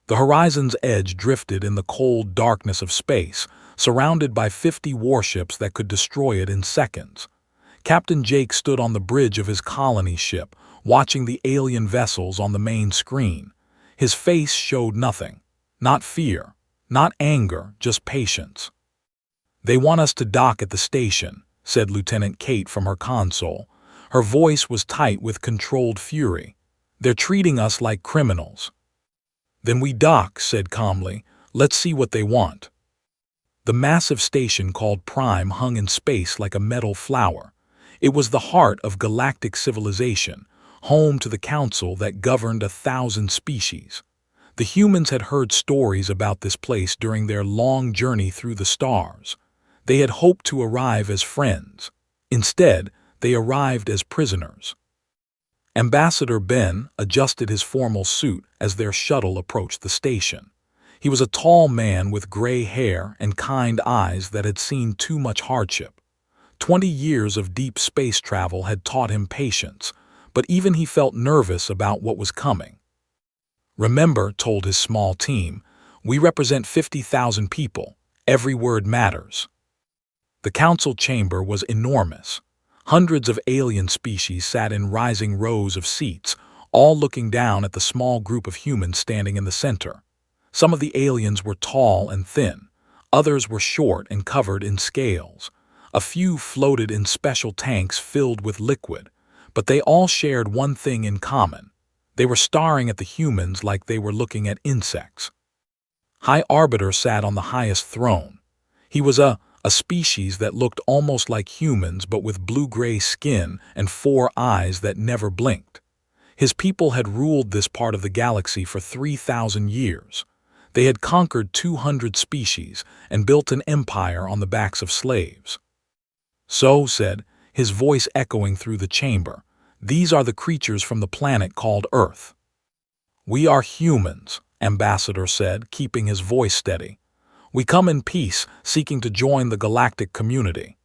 The horizon's edge drifted in the cold darkness of space, surrounded by 50 warships that could destroy it in seconds. Captain Jake stood on the bridge of his colony ship, watching the alien vessels on the main screen. His face showed nothing. Not fear, not anger, just patience. "They want us to dock at the station," said Lieutenant Kate from her console. Her voice was tight with controlled fury. "They're treating us like criminals." "Then we dock," said calmly. "Let's see what they want." The massive station called Prime hung in space like a metal flower. It was the heart of galactic civilization, home to the council that governed 1,000 species. The humans had heard stories about this place during their long journey through the stars. They had hoped to arrive as friends. Instead, they arrived as prisoners. Ambassador Ben adjusted his formal suit as their shuttle approached the station. He was a tall man with gray hair and kind eyes that had seen too much hardship. 20 years of deep space travel had taught him patience, but even he felt nervous about what was coming. "Remember," told his small team, "we represent 50,000 people. Every word matters." The council chamber was enormous. Hundreds of alien species sat in rising rows of seats, all looking down at the small group of humans standing in the center. Some of the aliens were tall and thin. Others were short and covered in scales. A few floated in special tanks filled with liquid, but they all shared one thing in common. They were staring at the humans like they were looking at insects. High Arbiter sat on the highest throne. He was a species that looked almost like humans but with blue-gray skin and 4 eyes that never blinked. His people had ruled this part of the galaxy for 3,000 years. They had conquered 200 species and built an empire on the backs of slaves. "So," said, his voice echoing through the chamber, "these are the creatures from the planet called Earth." "We are humans," Ambassador said, keeping his voice steady. "We come in peace, seeking to join the galactic community."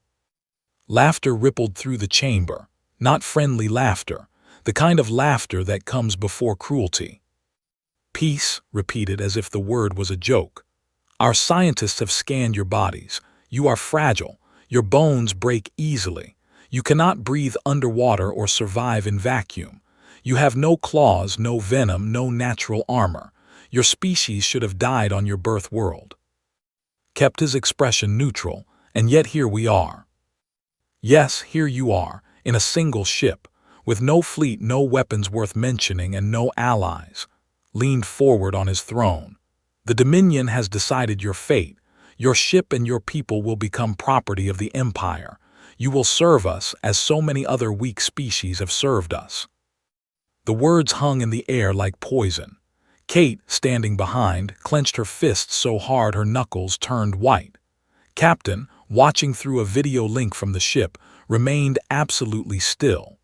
Laughter rippled through the chamber, not friendly laughter, the kind of laughter that comes before cruelty. "Peace," repeated as if the word was a joke. "Our scientists have scanned your bodies. You are fragile. Your bones break easily. You cannot breathe underwater or survive in vacuum. You have no claws, no venom, no natural armor. Your species should have died on your birth world." Kept his expression neutral, and yet here we are. Yes, here you are, in a single ship, with no fleet, no weapons worth mentioning, and no allies. Leaned forward on his throne. "The Dominion has decided your fate. Your ship and your people will become property of the Empire. You will serve us as so many other weak species have served us." The words hung in the air like poison. Kate, standing behind, clenched her fists so hard her knuckles turned white. Captain, watching through a video link from the ship, remained absolutely still.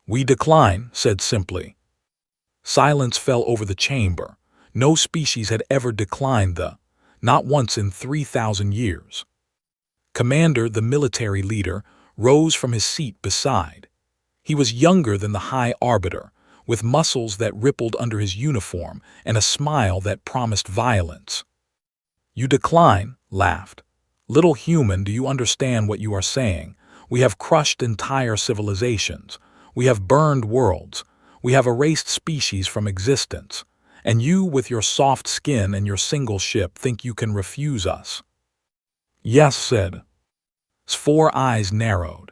"We decline," said simply. Silence fell over the chamber. No species had ever declined not once in 3,000 years. Commander, the military leader, rose from his seat beside. He was younger than the High Arbiter, with muscles that rippled under his uniform and a smile that promised violence. "You decline," laughed. "Little human, do you understand what you are saying? We have crushed entire civilizations. We have burned worlds. We have erased species from existence. And you, with your soft skin and your single ship, think you can refuse us?" "Yes," said. His 4 eyes narrowed.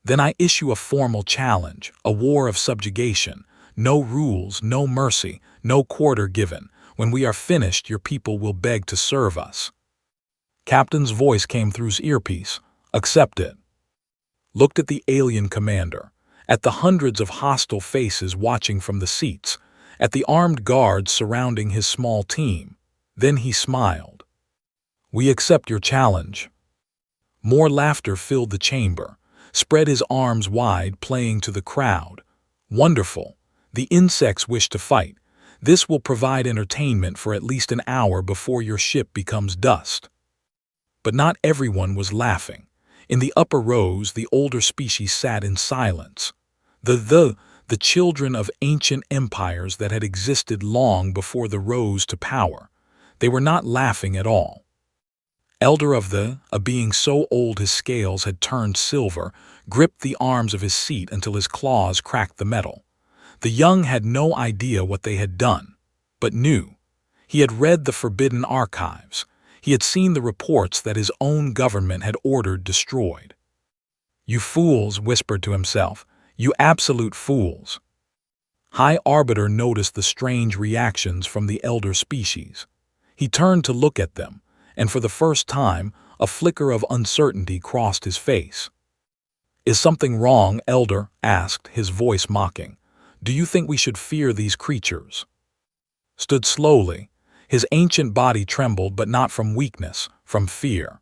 "Then I issue a formal challenge, a war of subjugation. No rules, no mercy, no quarter given. When we are finished, your people will beg to serve us." Captain's voice came through his earpiece. "Accept it." Looked at the alien commander, at the hundreds of hostile faces watching from the seats, at the armed guards surrounding his small team. Then he smiled. "We accept your challenge." More laughter filled the chamber, spread his arms wide, playing to the crowd. "Wonderful. The insects wish to fight. This will provide entertainment for at least an hour before your ship becomes dust." But not everyone was laughing. In the upper rows, the older species sat in silence. the children of ancient empires that had existed long before the rose to power. They were not laughing at all. Elder of a being so old his scales had turned silver, gripped the arms of his seat until his claws cracked the metal. The young had no idea what they had done, but knew. He had read the forbidden archives. He had seen the reports that his own government had ordered destroyed. "You fools," whispered to himself. "You absolute fools." High Arbiter noticed the strange reactions from the elder species. He turned to look at them, and for the first time, a flicker of uncertainty crossed his face. "Is something wrong?" Elder asked, his voice mocking. "Do you think we should fear these creatures?" Stood slowly. His ancient body trembled, but not from weakness, from fear.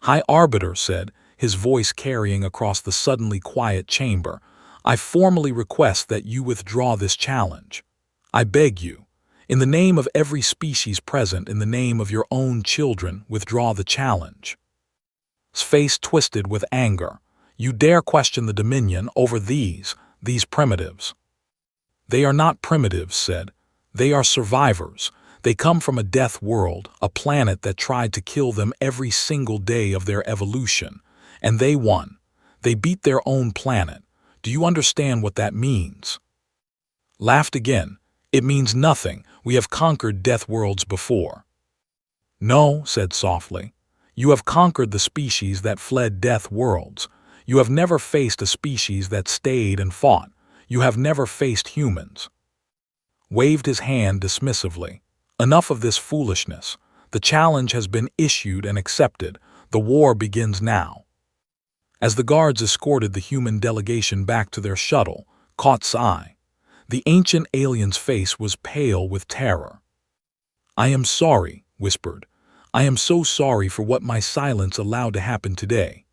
"High Arbiter," said, his voice carrying across the suddenly quiet chamber, "I formally request that you withdraw this challenge. I beg you. In the name of every species present, in the name of your own children, withdraw the challenge." His face twisted with anger. "You dare question the Dominion over these primitives?" "They are not primitives," said. "They are survivors. They come from a death world, a planet that tried to kill them every single day of their evolution. And they won. They beat their own planet. Do you understand what that means?" Laughed again. "It means nothing. We have conquered death worlds before." "No," said softly. "You have conquered the species that fled death worlds. You have never faced a species that stayed and fought. You have never faced humans." Waved his hand dismissively. "Enough of this foolishness. The challenge has been issued and accepted. The war begins now." As the guards escorted the human delegation back to their shuttle, Kaut's eye. The ancient alien's face was pale with terror. "I am sorry," whispered. "I am so sorry for what my silence allowed to happen today."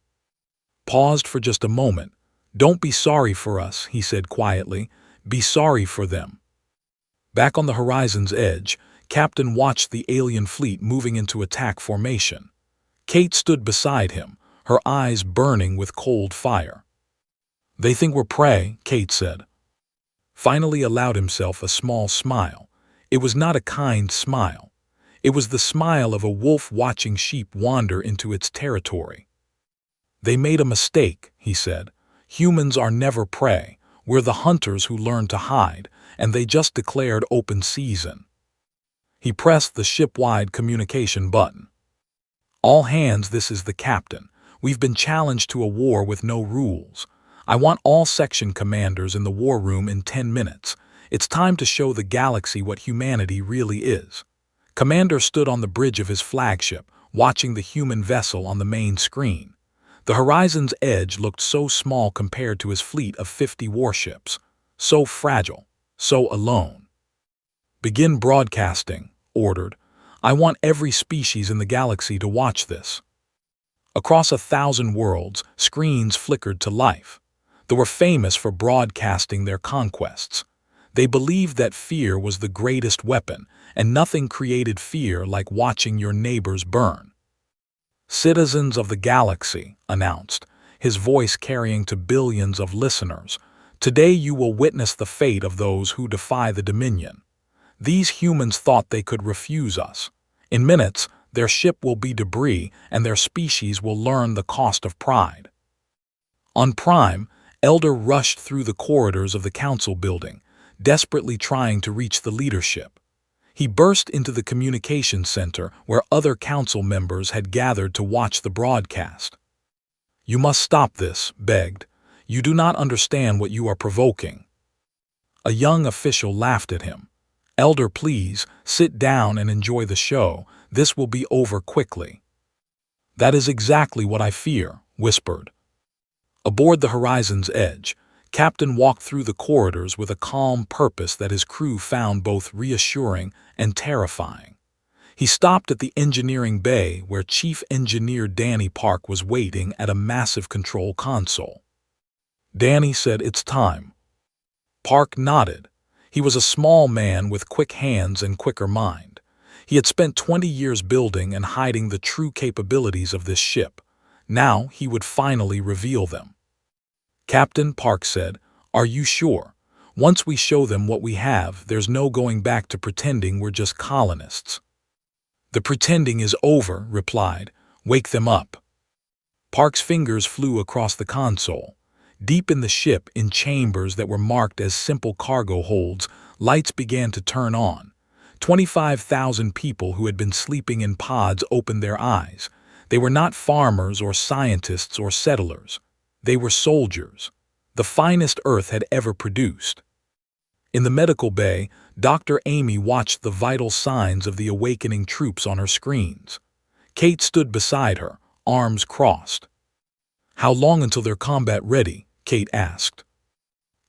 Paused for just a moment. "Don't be sorry for us," he said quietly. "Be sorry for them." Back on the horizon's edge, Captain watched the alien fleet moving into attack formation. Kate stood beside him, her eyes burning with cold fire. "They think we're prey," Kate said. Finally allowed himself a small smile. It was not a kind smile. It was the smile of a wolf watching sheep wander into its territory. "They made a mistake," he said. "Humans are never prey. We're the hunters who learn to hide, and they just declared open season." He pressed the ship-wide communication button. "All hands, this is the captain. We've been challenged to a war with no rules. I want all section commanders in the war room in 10 minutes. It's time to show the galaxy what humanity really is." Commander stood on the bridge of his flagship, watching the human vessel on the main screen. The horizon's edge looked so small compared to his fleet of 50 warships. So fragile, so alone. "Begin broadcasting," ordered. "I want every species in the galaxy to watch this." Across 1,000 worlds, screens flickered to life. They were famous for broadcasting their conquests. They believed that fear was the greatest weapon, and nothing created fear like watching your neighbors burn. "Citizens of the galaxy," announced, his voice carrying to billions of listeners, "today you will witness the fate of those who defy the Dominion. These humans thought they could refuse us. In minutes, their ship will be debris, and their species will learn the cost of pride." On Prime, Elder rushed through the corridors of the council building, desperately trying to reach the leadership. He burst into the communication center where other council members had gathered to watch the broadcast. "You must stop this," begged. "You do not understand what you are provoking." A young official laughed at him. "Elder, please, sit down and enjoy the show. This will be over quickly." "That is exactly what I fear," whispered. Aboard the horizon's edge, Captain walked through the corridors with a calm purpose that his crew found both reassuring and terrifying. He stopped at the engineering bay where Chief Engineer Danny Park was waiting at a massive control console. Danny said, "It's time." Park nodded. He was a small man with quick hands and quicker mind. He had spent 20 years building and hiding the true capabilities of this ship. Now he would finally reveal them. "Captain," Park said, Are you sure? Once we show them what we have, there's no going back to pretending we're just colonists. The pretending is over, replied. Wake them up. Park's fingers flew across the console. Deep in the ship, in chambers that were marked as simple cargo holds, lights began to turn on. 25,000 people who had been sleeping in pods opened their eyes. They were not farmers or scientists or settlers. They were soldiers, the finest Earth had ever produced. In the medical bay, Dr. Amy watched the vital signs of the awakening troops on her screens. Kate stood beside her, arms crossed. "How long until they're combat ready?" Kate asked.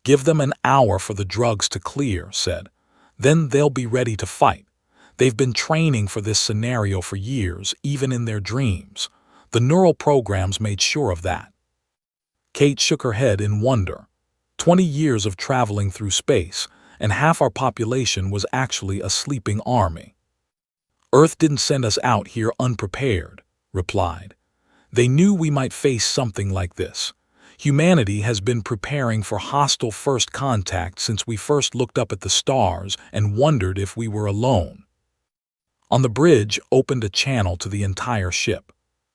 "Give them an hour for the drugs to clear," said. "Then they'll be ready to fight. They've been training for this scenario for years, even in their dreams. The neural programs made sure of that." Kate shook her head in wonder. 20 years of traveling through space, and half our population was actually a sleeping army. "Earth didn't send us out here unprepared," replied. "They knew we might face something like this. Humanity has been preparing for hostile first contact since we first looked up at the stars and wondered if we were alone." On the bridge opened a channel to the entire ship.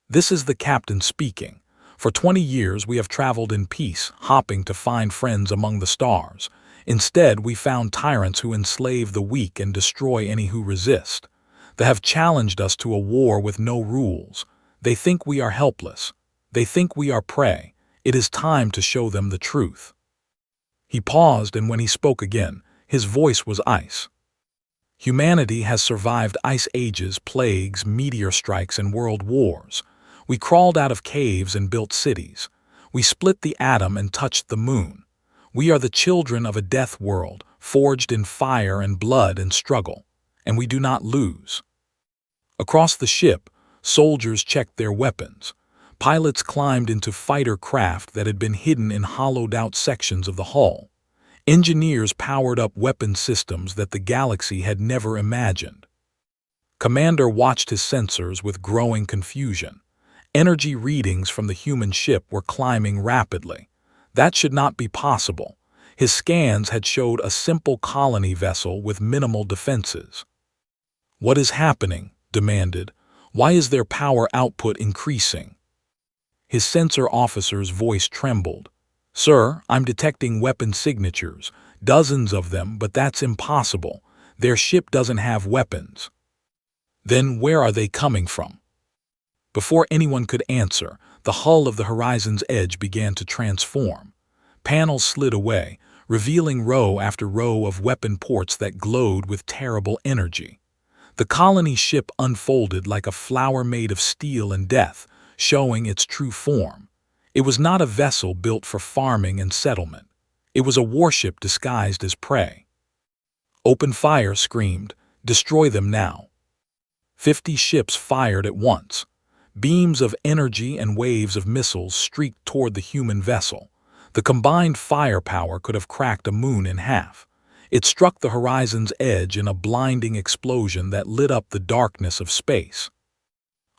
"This is the captain speaking. For 20 years we have traveled in peace, hopping to find friends among the stars. Instead, we found tyrants who enslave the weak and destroy any who resist. They have challenged us to a war with no rules. They think we are helpless. They think we are prey. It is time to show them the truth." He paused, and when he spoke again, his voice was ice. "Humanity has survived ice ages, plagues, meteor strikes, and world wars. We crawled out of caves and built cities. We split the atom and touched the moon. We are the children of a death world, forged in fire and blood and struggle, and we do not lose." Across the ship, soldiers checked their weapons. Pilots climbed into fighter craft that had been hidden in hollowed-out sections of the hull. Engineers powered up weapon systems that the galaxy had never imagined. Commander watched his sensors with growing confusion. Energy readings from the human ship were climbing rapidly. That should not be possible. His scans had showed a simple colony vessel with minimal defenses. "What is happening?" demanded. "Why is their power output increasing?" His sensor officer's voice trembled. "Sir, I'm detecting weapon signatures, dozens of them, but that's impossible. Their ship doesn't have weapons." "Then where are they coming from?" Before anyone could answer, the hull of the Horizon's Edge began to transform. Panels slid away, revealing row after row of weapon ports that glowed with terrible energy. The colony ship unfolded like a flower made of steel and death, showing its true form. It was not a vessel built for farming and settlement. It was a warship disguised as prey. "Open fire," screamed. "Destroy them now." 50 ships fired at once. Beams of energy and waves of missiles streaked toward the human vessel. The combined firepower could have cracked a moon in half. It struck the Horizon's Edge in a blinding explosion that lit up the darkness of space.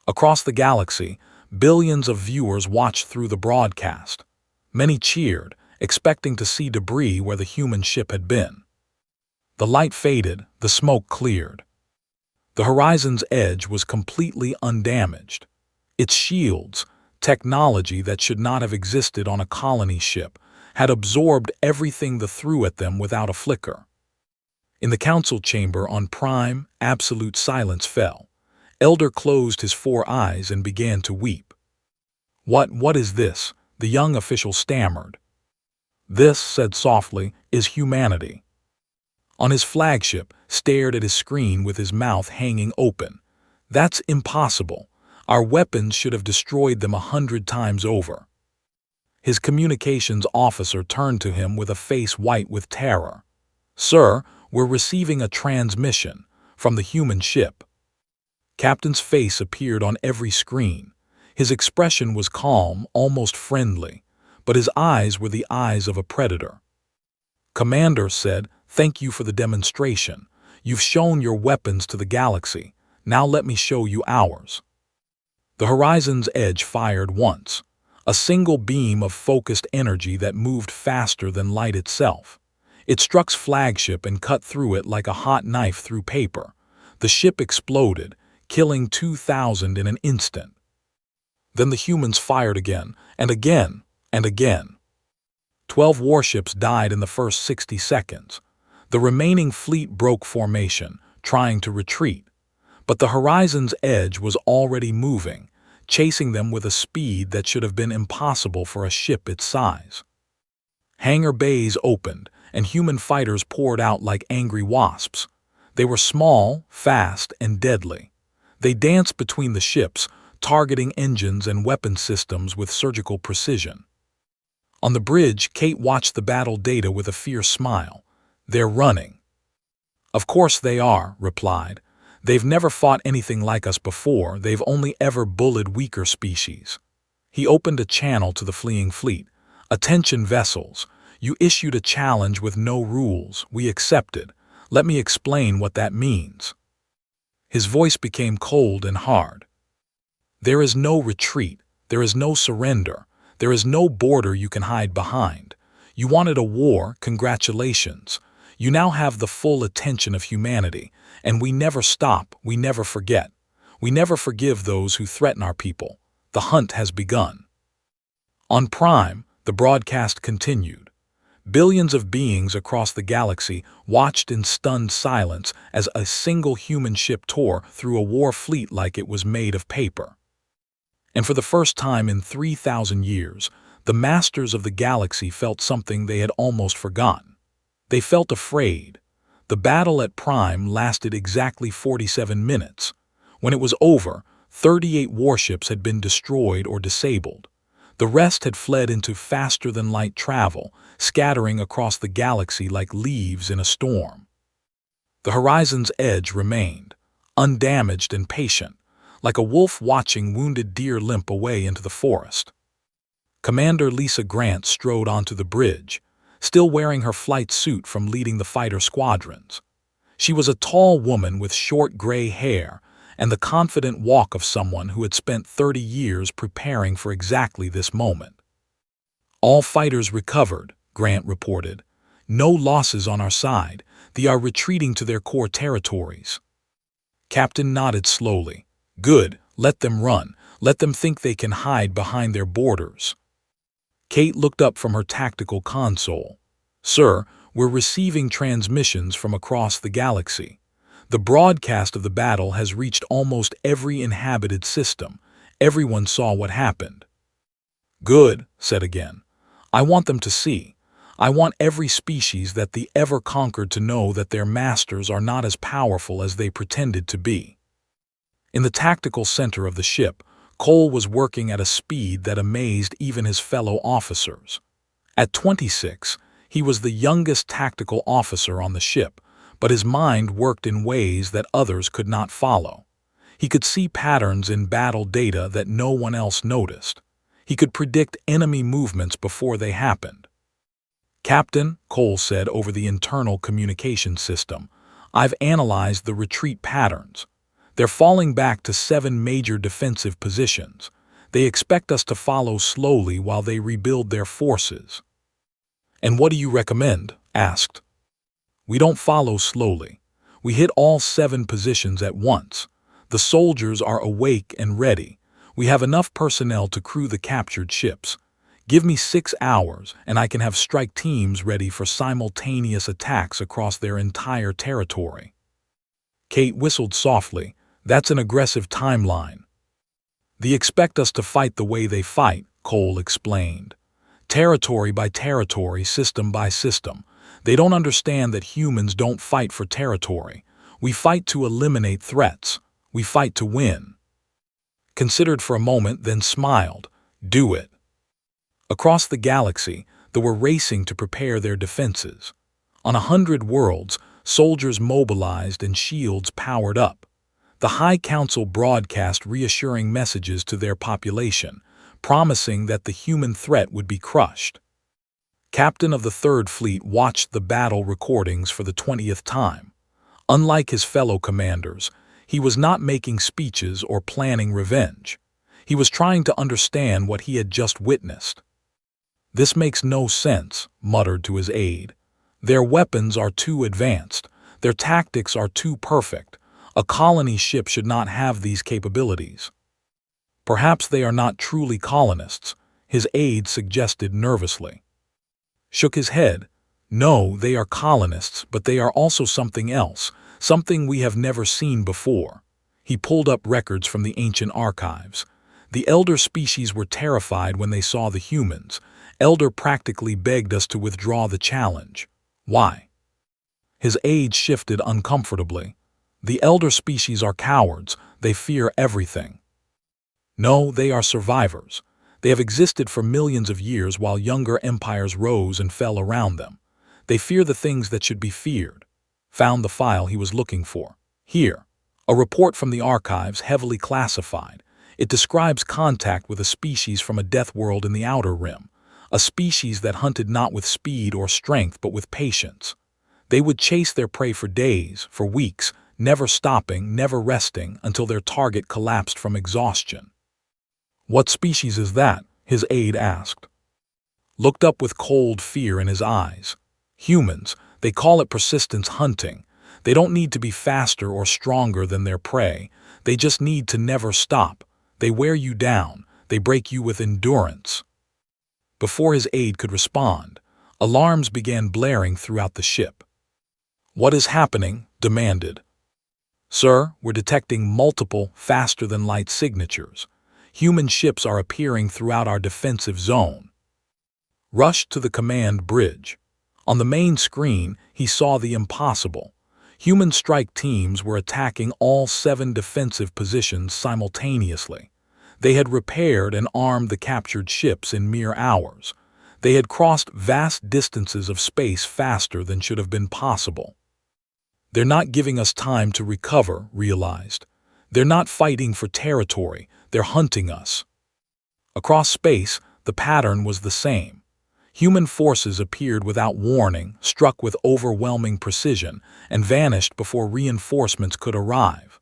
Across the galaxy, billions of viewers watched through the broadcast. Many cheered, expecting to see debris where the human ship had been. The light faded, the smoke cleared. The Horizon's Edge was completely undamaged. Its shields, technology that should not have existed on a colony ship, had absorbed everything that threw at them without a flicker. In the council chamber on Prime, absolute silence fell. Elder closed his 4 eyes and began to weep. What is this?" the young official stammered. "This," said softly, "is humanity." On his flagship, stared at his screen with his mouth hanging open. "That's impossible. Our weapons should have destroyed them 100 times over." His communications officer turned to him with a face white with terror. "Sir, we're receiving a transmission from the human ship." Captain's face appeared on every screen. His expression was calm, almost friendly, but his eyes were the eyes of a predator. "Commander said, thank you for the demonstration. You've shown your weapons to the galaxy. Now let me show you ours." The Horizon's Edge fired once. a single beam of focused energy that moved faster than light itself. It struck flagship and cut through it like a hot knife through paper. The ship exploded, killing 2,000 in an instant. Then the humans fired again, and again, and again. 12 warships died in the first 60 seconds. The remaining fleet broke formation, trying to retreat. But the horizon's edge was already moving, chasing them with a speed that should have been impossible for a ship its size. Hangar bays opened, and human fighters poured out like angry wasps. They were small, fast, and deadly. They danced between the ships, targeting engines and weapon systems with surgical precision. On the bridge, Kate watched the battle data with a fierce smile. "They're running." "Of course they are," replied. "They've never fought anything like us before. They've only ever bullied weaker species." He opened a channel to the fleeing fleet. "Attention vessels. You issued a challenge with no rules. We accepted. Let me explain what that means." His voice became cold and hard. "There is no retreat. There is no surrender. There is no border you can hide behind. You wanted a war, congratulations. You now have the full attention of humanity, and we never stop, we never forget. We never forgive those who threaten our people. The hunt has begun." On Prime, the broadcast continued. Billions of beings across the galaxy watched in stunned silence as a single human ship tore through a war fleet like it was made of paper. And for the first time in 3,000 years, the masters of the galaxy felt something they had almost forgotten. They felt afraid. The battle at Prime lasted exactly 47 minutes. When it was over, 38 warships had been destroyed or disabled. The rest had fled into faster-than-light travel, scattering across the galaxy like leaves in a storm. The horizon's edge remained, undamaged and patient, like a wolf watching wounded deer limp away into the forest. Commander Lisa Grant strode onto the bridge, still wearing her flight suit from leading the fighter squadrons. She was a tall woman with short gray hair and the confident walk of someone who had spent 30 years preparing for exactly this moment. "All fighters recovered," Grant reported. "No losses on our side. They are retreating to their core territories." Captain nodded slowly. "Good, let them run. Let them think they can hide behind their borders." Kate looked up from her tactical console. "Sir, we're receiving transmissions from across the galaxy. The broadcast of the battle has reached almost every inhabited system. Everyone saw what happened." "Good," said again. "I want them to see. I want every species that they ever conquered to know that their masters are not as powerful as they pretended to be." In the tactical center of the ship, Cole was working at a speed that amazed even his fellow officers. At 26, he was the youngest tactical officer on the ship, but his mind worked in ways that others could not follow. He could see patterns in battle data that no one else noticed. He could predict enemy movements before they happened. "Captain," Cole said over the internal communication system, "I've analyzed the retreat patterns. They're falling back to 7 major defensive positions. They expect us to follow slowly while they rebuild their forces." "And what do you recommend?" asked. "We don't follow slowly. We hit all 7 positions at once. The soldiers are awake and ready. We have enough personnel to crew the captured ships. Give me 6 hours, and I can have strike teams ready for simultaneous attacks across their entire territory." Kate whistled softly. "That's an aggressive timeline." "They expect us to fight the way they fight," Cole explained. "Territory by territory, system by system. They don't understand that humans don't fight for territory. We fight to eliminate threats. We fight to win." Considered for a moment, then smiled. "Do it." Across the galaxy, they were racing to prepare their defenses. On 100 worlds, soldiers mobilized and shields powered up. The High Council broadcast reassuring messages to their population, promising that the human threat would be crushed. Captain of the Third Fleet watched the battle recordings for the 20th time. Unlike his fellow commanders, he was not making speeches or planning revenge. He was trying to understand what he had just witnessed. "This makes no sense," muttered to his aide. "Their weapons are too advanced. Their tactics are too perfect. A colony ship should not have these capabilities." "Perhaps they are not truly colonists," his aide suggested nervously. Shook his head. "No, they are colonists, but they are also something else, something we have never seen before." He pulled up records from the ancient archives. The elder species were terrified when they saw the humans. Elder practically begged us to withdraw the challenge. "Why?" His aide shifted uncomfortably. "The elder species are cowards. They fear everything." "No, they are survivors. They have existed for millions of years while younger empires rose and fell around them. They fear the things that should be feared." Found the file he was looking for. Here, a report from the archives, heavily classified. It describes contact with a species from a death world in the Outer Rim, a species that hunted not with speed or strength but with patience. They would chase their prey for days, for weeks, never stopping, never resting, until their target collapsed from exhaustion. "What species is that?" his aide asked. Looked up with cold fear in his eyes. "Humans. They call it persistence hunting. They don't need to be faster or stronger than their prey. They just need to never stop. They wear you down. They break you with endurance." Before his aide could respond, alarms began blaring throughout the ship. "What is happening?" demanded. "Sir, we're detecting multiple faster-than-light signatures. Human ships are appearing throughout our defensive zone." Rushed to the command bridge. On the main screen, he saw the impossible. Human strike teams were attacking all 7 defensive positions simultaneously. They had repaired and armed the captured ships in mere hours. They had crossed vast distances of space faster than should have been possible. "They're not giving us time to recover," realized. "They're not fighting for territory, they're hunting us." Across space, the pattern was the same. Human forces appeared without warning, struck with overwhelming precision, and vanished before reinforcements could arrive.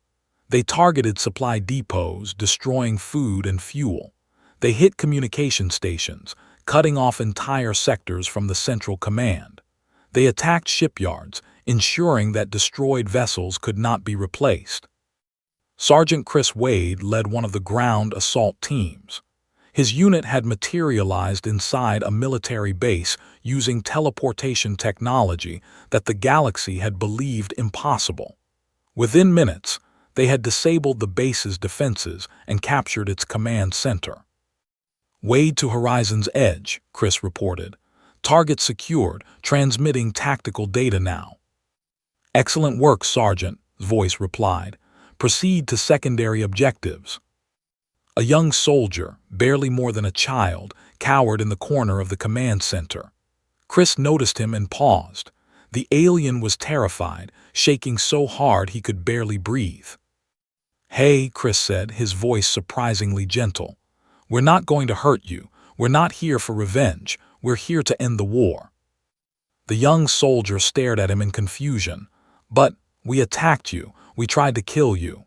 They targeted supply depots, destroying food and fuel. They hit communication stations, cutting off entire sectors from the central command. They attacked shipyards, ensuring that destroyed vessels could not be replaced. Sergeant Chris Wade led one of the ground assault teams. His unit had materialized inside a military base using teleportation technology that the galaxy had believed impossible. Within minutes, they had disabled the base's defenses and captured its command center. "Wade to Horizon's Edge," Chris reported. "Target secured, transmitting tactical data now." "Excellent work, Sergeant," voice replied. "Proceed to secondary objectives." A young soldier, barely more than a child, cowered in the corner of the command center. Chris noticed him and paused. The alien was terrified, shaking so hard he could barely breathe. "Hey," Chris said, his voice surprisingly gentle. "We're not going to hurt you. We're not here for revenge. We're here to end the war." The young soldier stared at him in confusion. "But we attacked you. We tried to kill you."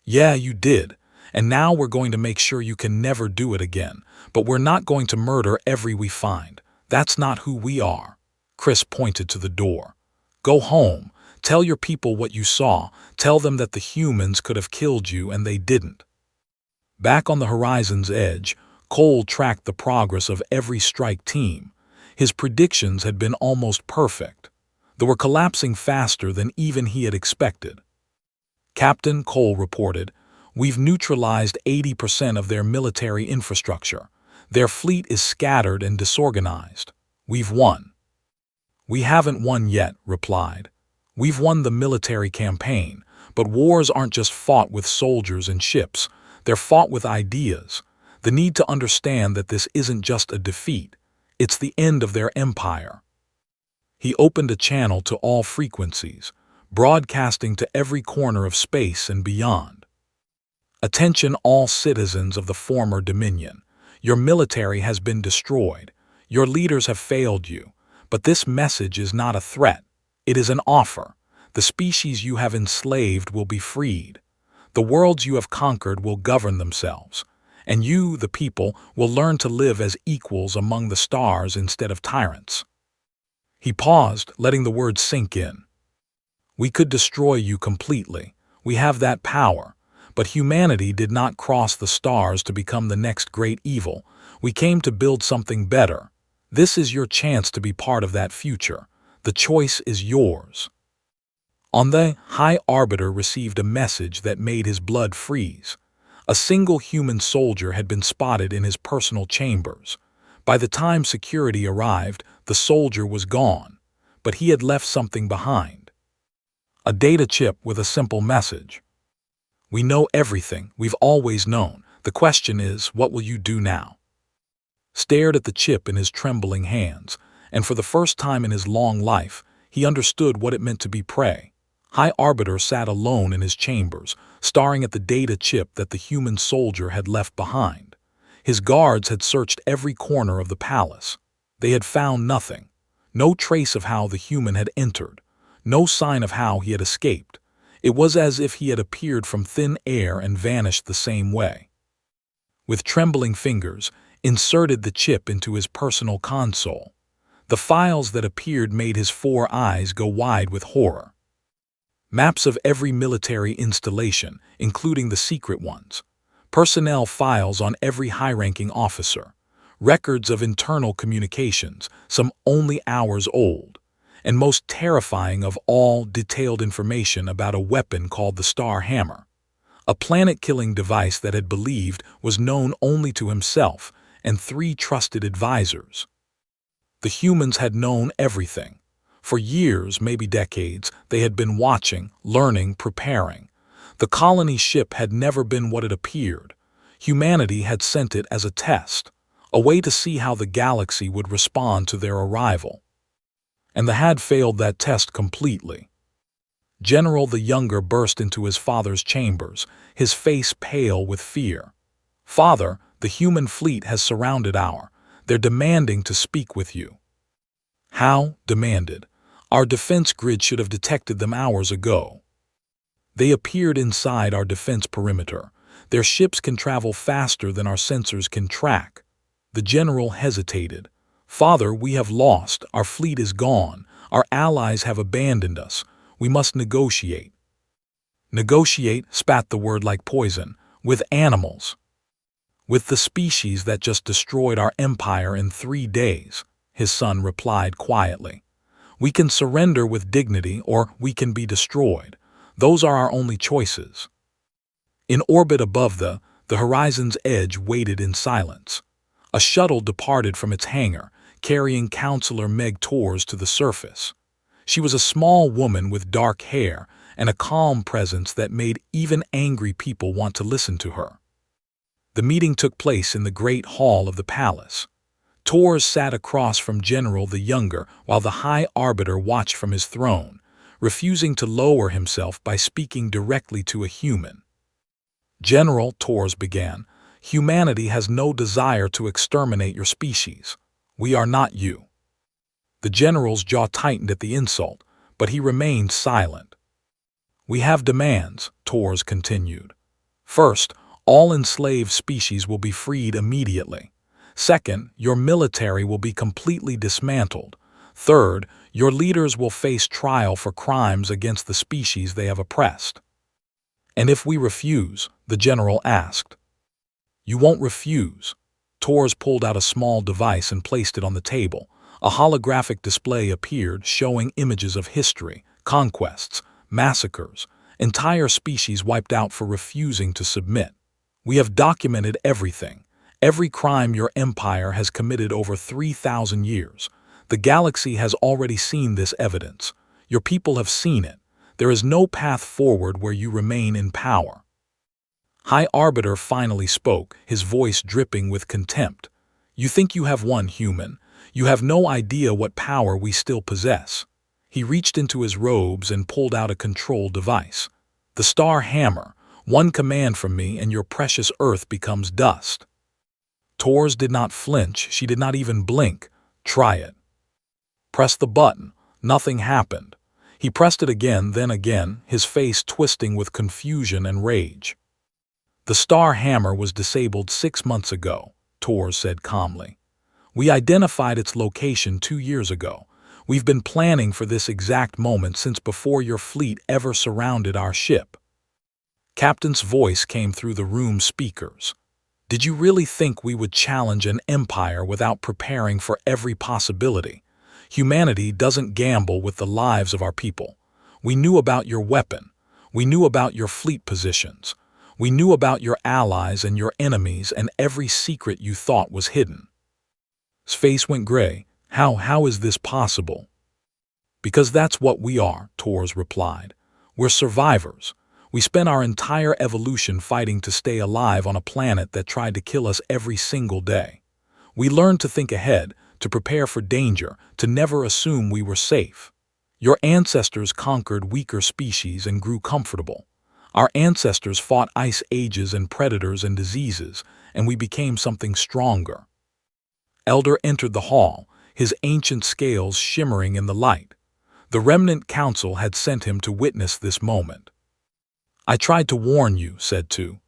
"Yeah, you did. And now we're going to make sure you can never do it again. But we're not going to murder every we find. That's not who we are." Chris pointed to the door. "Go home. Tell your people what you saw. Tell them that the humans could have killed you and they didn't." Back on the Horizon's Edge, Cole tracked the progress of every strike team. His predictions had been almost perfect. They were collapsing faster than even he had expected. "Captain," Cole reported, "we've neutralized 80% of their military infrastructure. Their fleet is scattered and disorganized. We've won." "We haven't won yet," replied. "We've won the military campaign, but wars aren't just fought with soldiers and ships. They're fought with ideas. The need to understand that this isn't just a defeat. It's the end of their empire." He opened a channel to all frequencies, broadcasting to every corner of space and beyond. "Attention all citizens of the former Dominion. Your military has been destroyed. Your leaders have failed you. But this message is not a threat. It is an offer. The species you have enslaved will be freed. The worlds you have conquered will govern themselves. and you, the people, will learn to live as equals among the stars instead of tyrants." He paused, letting the words sink in. "We could destroy you completely. We have that power. But humanity did not cross the stars to become the next great evil. We came to build something better. This is your chance to be part of that future. The choice is yours." On the High Arbiter received a message that made his blood freeze. A single human soldier had been spotted in his personal chambers. By the time security arrived, the soldier was gone, but he had left something behind. A data chip with a simple message. "We know everything, we've always known. The question is, what will you do now?" Stared at the chip in his trembling hands, and for the first time in his long life, he understood what it meant to be prey. High Arbiter sat alone in his chambers, staring at the data chip that the human soldier had left behind. His guards had searched every corner of the palace. They had found nothing. No trace of how the human had entered. No sign of how he had escaped. It was as if he had appeared from thin air and vanished the same way. With trembling fingers, inserted the chip into his personal console. The files that appeared made his 4 eyes go wide with horror. Maps of every military installation, including the secret ones. Personnel files on every high-ranking officer. Records of internal communications, some only hours old. And most terrifying of all, detailed information about a weapon called the Star Hammer. A planet-killing device that had believed was known only to himself and 3 trusted advisors. The humans had known everything. For years, maybe decades, they had been watching, learning, preparing. The colony ship had never been what it appeared. Humanity had sent it as a test, a way to see how the galaxy would respond to their arrival. And they had failed that test completely. General the Younger burst into his father's chambers, his face pale with fear. "Father, the human fleet has surrounded they're demanding to speak with you." "How?" demanded. "Our defense grid should have detected them hours ago." "They appeared inside our defense perimeter. Their ships can travel faster than our sensors can track." The general hesitated. "Father, we have lost. Our fleet is gone. Our allies have abandoned us. We must negotiate." "Negotiate," spat the word like poison. "With animals. With the species that just destroyed our empire in 3 days," his son replied quietly. "We can surrender with dignity or we can be destroyed. Those are our only choices." In orbit above the horizon's edge waited in silence. A shuttle departed from its hangar, carrying Counselor Meg Torres to the surface. She was a small woman with dark hair and a calm presence that made even angry people want to listen to her. The meeting took place in the great hall of the palace. Torres sat across from General the Younger while the High Arbiter watched from his throne, refusing to lower himself by speaking directly to a human. "General," Torres began, "humanity has no desire to exterminate your species. We are not you." The general's jaw tightened at the insult, but he remained silent. "We have demands," Torres continued. "First, all enslaved species will be freed immediately. Second, your military will be completely dismantled. Third, your leaders will face trial for crimes against the species they have oppressed." "And if we refuse?" the general asked. "You won't refuse." Torres pulled out a small device and placed it on the table. A holographic display appeared showing images of history, conquests, massacres, entire species wiped out for refusing to submit. "We have documented everything. Every crime your empire has committed over 3,000 years. The galaxy has already seen this evidence. Your people have seen it. There is no path forward where you remain in power." High Arbiter finally spoke, his voice dripping with contempt. "You think you have won, human. You have no idea what power we still possess." He reached into his robes and pulled out a control device. "The Star Hammer. One command from me and your precious Earth becomes dust." Torres did not flinch, she did not even blink. "Try it." "Press the button." Nothing happened. He pressed it again, then again, his face twisting with confusion and rage. The Star Hammer was disabled 6 months ago, Tor said calmly. We identified its location 2 years ago. We've been planning for this exact moment since before your fleet ever surrounded our ship. Captain's voice came through the room speakers. Did you really think we would challenge an empire without preparing for every possibility? Humanity doesn't gamble with the lives of our people. We knew about your weapon. We knew about your fleet positions. We knew about your allies and your enemies and every secret you thought was hidden. His face went gray. How is this possible? Because that's what we are, Tors replied. We're survivors. We spent our entire evolution fighting to stay alive on a planet that tried to kill us every single day. We learned to think ahead, to prepare for danger, to never assume we were safe. Your ancestors conquered weaker species and grew comfortable. Our ancestors fought ice ages and predators and diseases, and we became something stronger. Elder entered the hall, his ancient scales shimmering in the light. The Remnant Council had sent him to witness this moment. I tried to warn you, said Tu.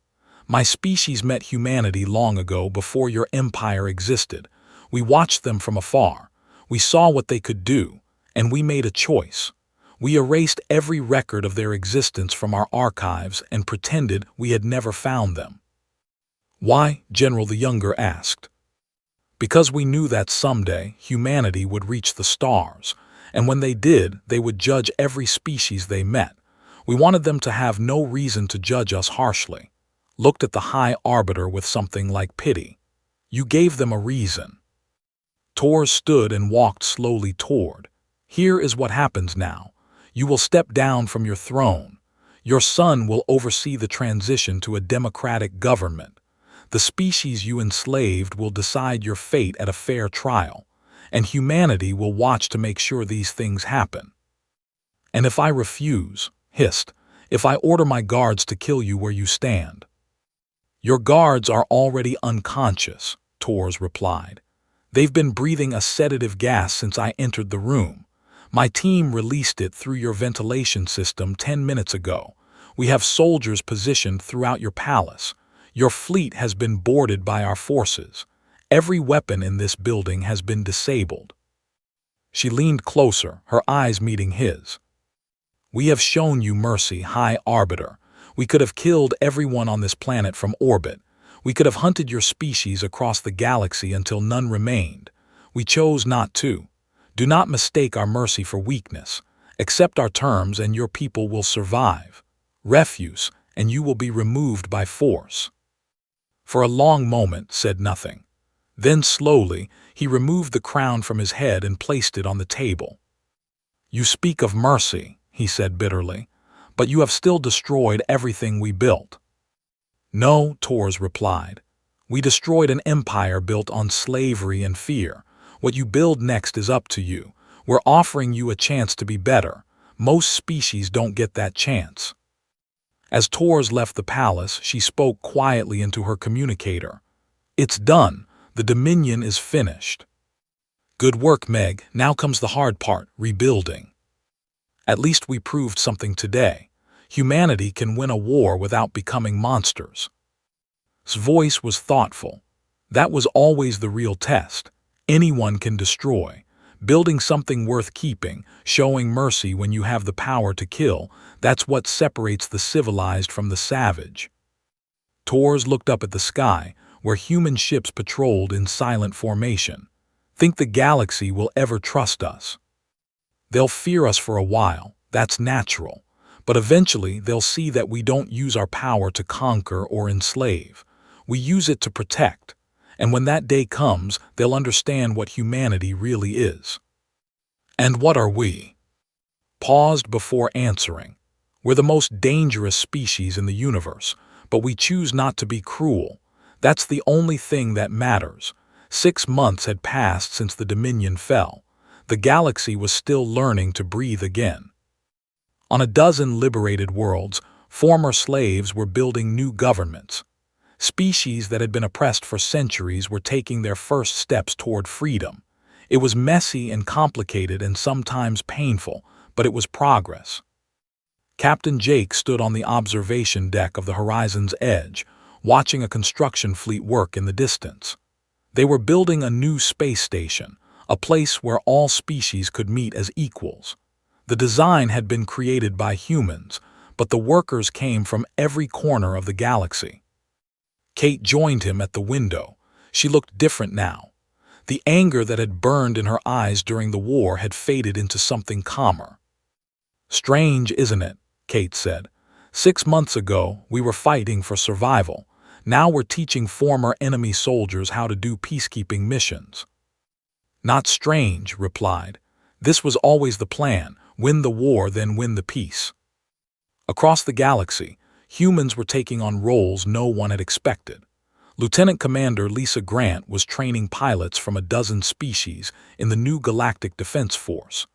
My species met humanity long ago before your empire existed. We watched them from afar. We saw what they could do, and we made a choice. We erased every record of their existence from our archives and pretended we had never found them. Why? General the Younger asked. Because we knew that someday humanity would reach the stars, and when they did, they would judge every species they met. We wanted them to have no reason to judge us harshly. Looked at the High Arbiter with something like pity. You gave them a reason. Tor stood and walked slowly toward. Here is what happens now. You will step down from your throne. Your son will oversee the transition to a democratic government. The species you enslaved will decide your fate at a fair trial, and humanity will watch to make sure these things happen. And if I refuse, hissed, if I order my guards to kill you where you stand. Your guards are already unconscious, Tors replied. They've been breathing a sedative gas since I entered the room. My team released it through your ventilation system 10 minutes ago. We have soldiers positioned throughout your palace. Your fleet has been boarded by our forces. Every weapon in this building has been disabled. She leaned closer, her eyes meeting his. We have shown you mercy, High Arbiter. We could have killed everyone on this planet from orbit. We could have hunted your species across the galaxy until none remained. We chose not to. Do not mistake our mercy for weakness. Accept our terms and your people will survive. Refuse, and you will be removed by force. For a long moment, said nothing. Then slowly, he removed the crown from his head and placed it on the table. You speak of mercy, he said bitterly, but you have still destroyed everything we built. No, Tors replied. We destroyed an empire built on slavery and fear. What you build next is up to you. We're offering you a chance to be better. Most species don't get that chance. As Tors left the palace, she spoke quietly into her communicator. It's done. The Dominion is finished. Good work, Meg. Now comes the hard part, rebuilding. At least we proved something today. Humanity can win a war without becoming monsters. His voice was thoughtful. That was always the real test. Anyone can destroy. Building something worth keeping, showing mercy when you have the power to kill, that's what separates the civilized from the savage. Tors looked up at the sky, where human ships patrolled in silent formation. Think the galaxy will ever trust us? They'll fear us for a while, that's natural. But eventually they'll see that we don't use our power to conquer or enslave. We use it to protect. And when that day comes, they'll understand what humanity really is. And what are we? Paused before answering. We're the most dangerous species in the universe, but we choose not to be cruel. That's the only thing that matters. 6 months had passed since the Dominion fell. The galaxy was still learning to breathe again. On a dozen liberated worlds, former slaves were building new governments. Species that had been oppressed for centuries were taking their first steps toward freedom. It was messy and complicated and sometimes painful, but it was progress. Captain Jake stood on the observation deck of the horizon's edge, watching a construction fleet work in the distance. They were building a new space station, a place where all species could meet as equals. The design had been created by humans, but the workers came from every corner of the galaxy. Kate joined him at the window. She looked different now. The anger that had burned in her eyes during the war had faded into something calmer. "Strange, isn't it?" Kate said. "6 months ago, we were fighting for survival. Now we're teaching former enemy soldiers how to do peacekeeping missions." "Not strange," replied. "This was always the plan, win the war, then win the peace." Across the galaxy, humans were taking on roles no one had expected. Lieutenant Commander Lisa Grant was training pilots from a dozen species in the new Galactic Defense Force.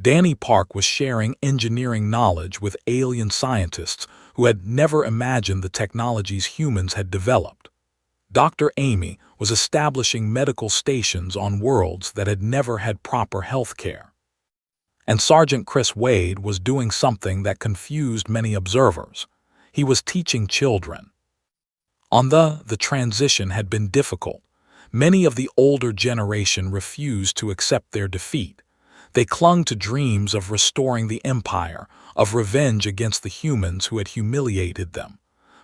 Danny Park was sharing engineering knowledge with alien scientists who had never imagined the technologies humans had developed. Dr. Amy was establishing medical stations on worlds that had never had proper health care. And Sergeant Chris Wade was doing something that confused many observers. He was teaching children. The transition had been difficult. Many of the older generation refused to accept their defeat. They clung to dreams of restoring the empire, of revenge against the humans who had humiliated them.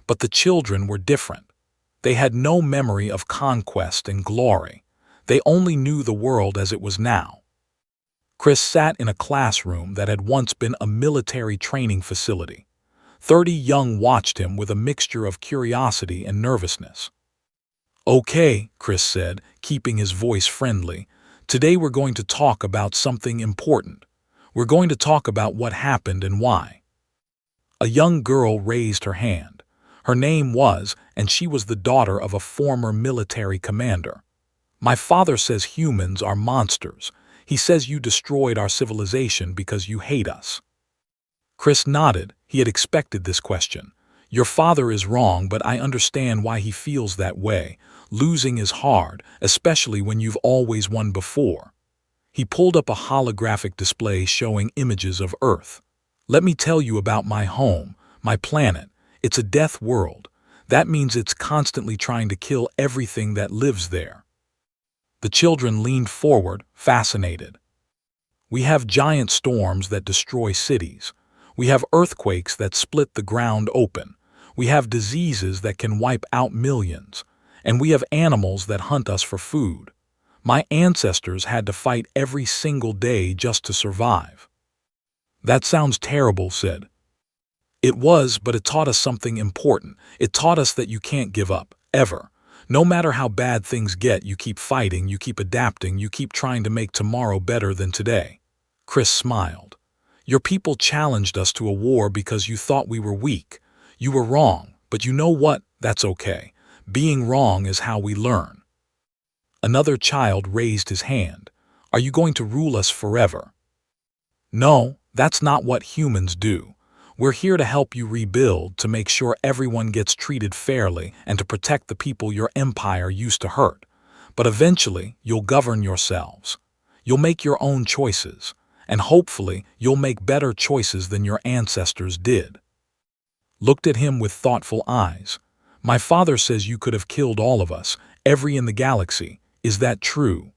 But the children were different. They had no memory of conquest and glory. They only knew the world as it was now. Chris sat in a classroom that had once been a military training facility. 30 young watched him with a mixture of curiosity and nervousness. "Okay," Chris said, keeping his voice friendly. "Today we're going to talk about something important. We're going to talk about what happened and why." A young girl raised her hand. Her name was, and she was the daughter of a former military commander. "My father says humans are monsters. He says you destroyed our civilization because you hate us." Chris nodded. He had expected this question. "Your father is wrong, but I understand why he feels that way. Losing is hard, especially when you've always won before." He pulled up a holographic display showing images of Earth. "Let me tell you about my home, my planet. It's a death world. That means it's constantly trying to kill everything that lives there." The children leaned forward, fascinated. "We have giant storms that destroy cities. We have earthquakes that split the ground open. We have diseases that can wipe out millions. And we have animals that hunt us for food. My ancestors had to fight every single day just to survive." "That sounds terrible," said. "It was, but it taught us something important. It taught us that you can't give up, ever. No matter how bad things get, you keep fighting, you keep adapting, you keep trying to make tomorrow better than today." Chris smiled. "Your people challenged us to a war because you thought we were weak. You were wrong, but you know what? That's okay. Being wrong is how we learn." Another child raised his hand. "Are you going to rule us forever?" "No, that's not what humans do. We're here to help you rebuild, to make sure everyone gets treated fairly, and to protect the people your empire used to hurt. But eventually, you'll govern yourselves. You'll make your own choices. And hopefully, you'll make better choices than your ancestors did." Looked at him with thoughtful eyes. "My father says you could have killed all of us, every in the galaxy. Is that true?"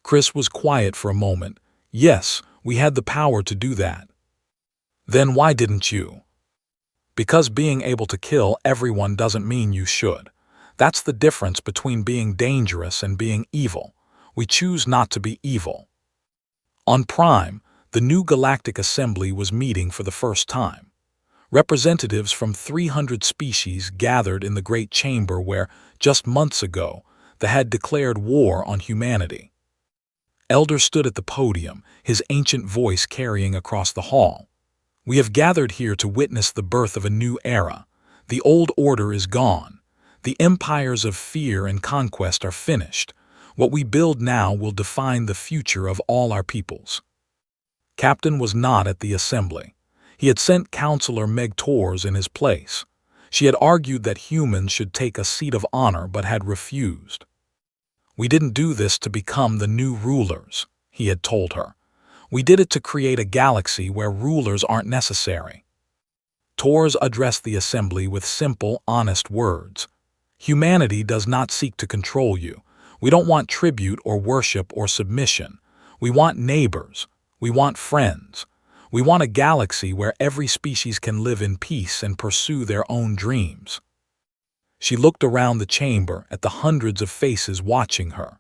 Chris was quiet for a moment. "Yes, we had the power to do that." "Then why didn't you?" "Because being able to kill everyone doesn't mean you should. That's the difference between being dangerous and being evil. We choose not to be evil." On Prime, the new Galactic Assembly was meeting for the first time. Representatives from 300 species gathered in the Great Chamber where, just months ago, they had declared war on humanity. Elder stood at the podium, his ancient voice carrying across the hall. "We have gathered here to witness the birth of a new era. The old order is gone. The empires of fear and conquest are finished. What we build now will define the future of all our peoples." Captain was not at the assembly. He had sent Counselor Meg Tors in his place. She had argued that humans should take a seat of honor but had refused. "We didn't do this to become the new rulers," he had told her. "We did it to create a galaxy where rulers aren't necessary." Tors addressed the assembly with simple, honest words. Humanity does not seek to control you. We don't want tribute or worship or submission. We want neighbors. We want friends. We want a galaxy where every species can live in peace and pursue their own dreams. She looked around the chamber at the hundreds of faces watching her.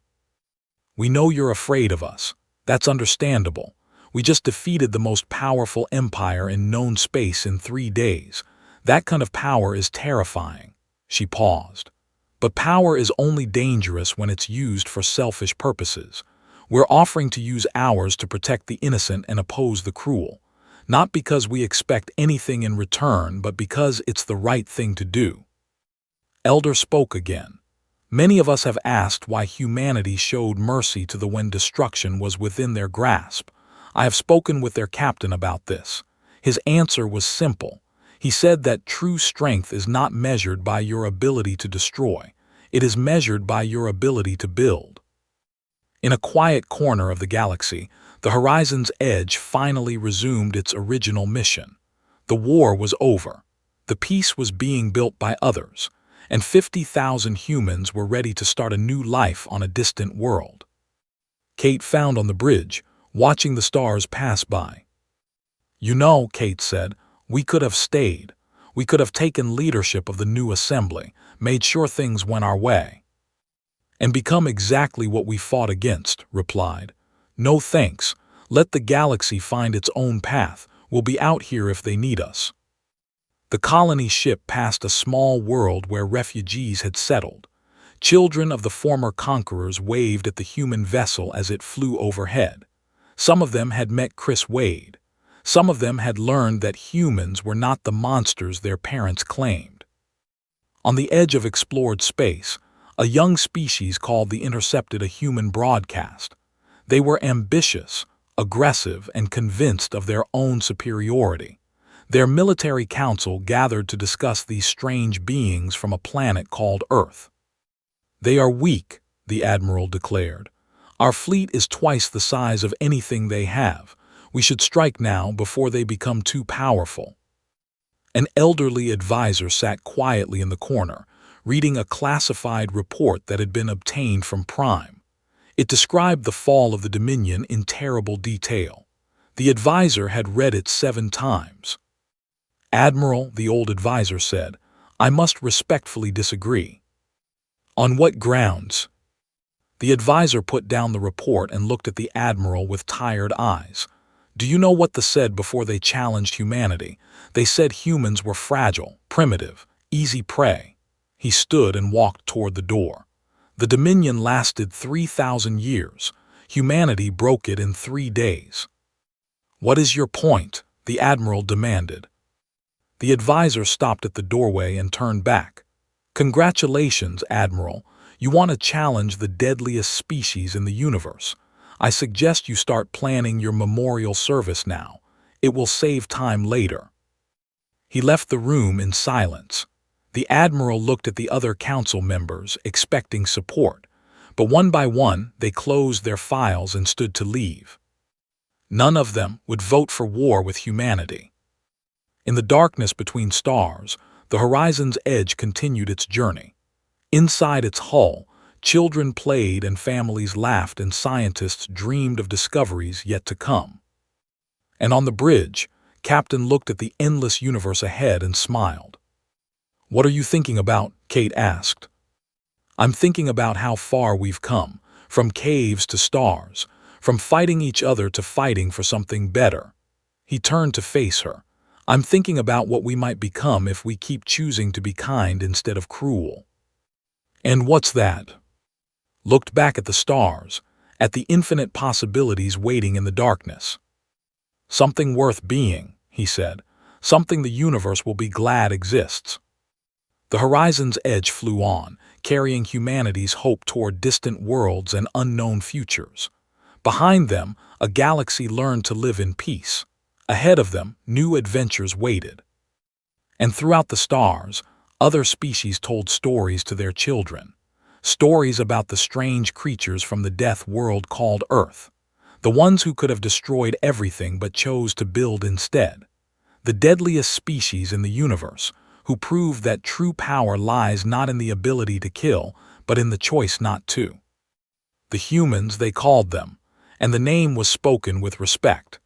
We know you're afraid of us. That's understandable. We just defeated the most powerful empire in known space in 3 days. That kind of power is terrifying. She paused. But power is only dangerous when it's used for selfish purposes. We're offering to use ours to protect the innocent and oppose the cruel. Not because we expect anything in return, but because it's the right thing to do. Elder spoke again. Many of us have asked why humanity showed mercy to the when destruction was within their grasp. I have spoken with their captain about this. His answer was simple. He said that true strength is not measured by your ability to destroy. It is measured by your ability to build. In a quiet corner of the galaxy, the horizon's edge finally resumed its original mission. The war was over. The peace was being built by others, and 50,000 humans were ready to start a new life on a distant world. Kate found on the bridge, watching the stars pass by. You know, Kate said, we could have stayed. We could have taken leadership of the new assembly, made sure things went our way. And become exactly what we fought against, replied. No thanks. Let the galaxy find its own path. We'll be out here if they need us. The colony ship passed a small world where refugees had settled. Children of the former conquerors waved at the human vessel as it flew overhead. Some of them had met Chris Wade. Some of them had learned that humans were not the monsters their parents claimed. On the edge of explored space, a young species called the Intercepted a human broadcast. They were ambitious, aggressive, and convinced of their own superiority. Their military council gathered to discuss these strange beings from a planet called Earth. They are weak, the admiral declared. Our fleet is twice the size of anything they have. We should strike now before they become too powerful. An elderly advisor sat quietly in the corner, reading a classified report that had been obtained from Prime. It described the fall of the Dominion in terrible detail. The advisor had read it 7 times. Admiral, the old advisor said, I must respectfully disagree. On what grounds? The advisor put down the report and looked at the admiral with tired eyes. Do you know what they said before they challenged humanity? They said humans were fragile, primitive, easy prey. He stood and walked toward the door. The Dominion lasted 3,000 years. Humanity broke it in 3 days. What is your point? The admiral demanded. The advisor stopped at the doorway and turned back. Congratulations, Admiral. You want to challenge the deadliest species in the universe. I suggest you start planning your memorial service now. It will save time later. He left the room in silence. The admiral looked at the other council members, expecting support, but one by one they closed their files and stood to leave. None of them would vote for war with humanity. In the darkness between stars, the horizon's edge continued its journey. Inside its hull, children played and families laughed and scientists dreamed of discoveries yet to come. And on the bridge, Captain looked at the endless universe ahead and smiled. What are you thinking about? Kate asked. I'm thinking about how far we've come, from caves to stars, from fighting each other to fighting for something better. He turned to face her. I'm thinking about what we might become if we keep choosing to be kind instead of cruel. And what's that? Looked back at the stars, at the infinite possibilities waiting in the darkness. Something worth being, he said, something the universe will be glad exists. The horizon's edge flew on, carrying humanity's hope toward distant worlds and unknown futures. Behind them, a galaxy learned to live in peace. Ahead of them, new adventures waited. And throughout the stars, other species told stories to their children. Stories about the strange creatures from the death world called Earth. The ones who could have destroyed everything but chose to build instead. the deadliest species in the universe, who proved that true power lies not in the ability to kill, but in the choice not to. The humans, they called them, and the name was spoken with respect.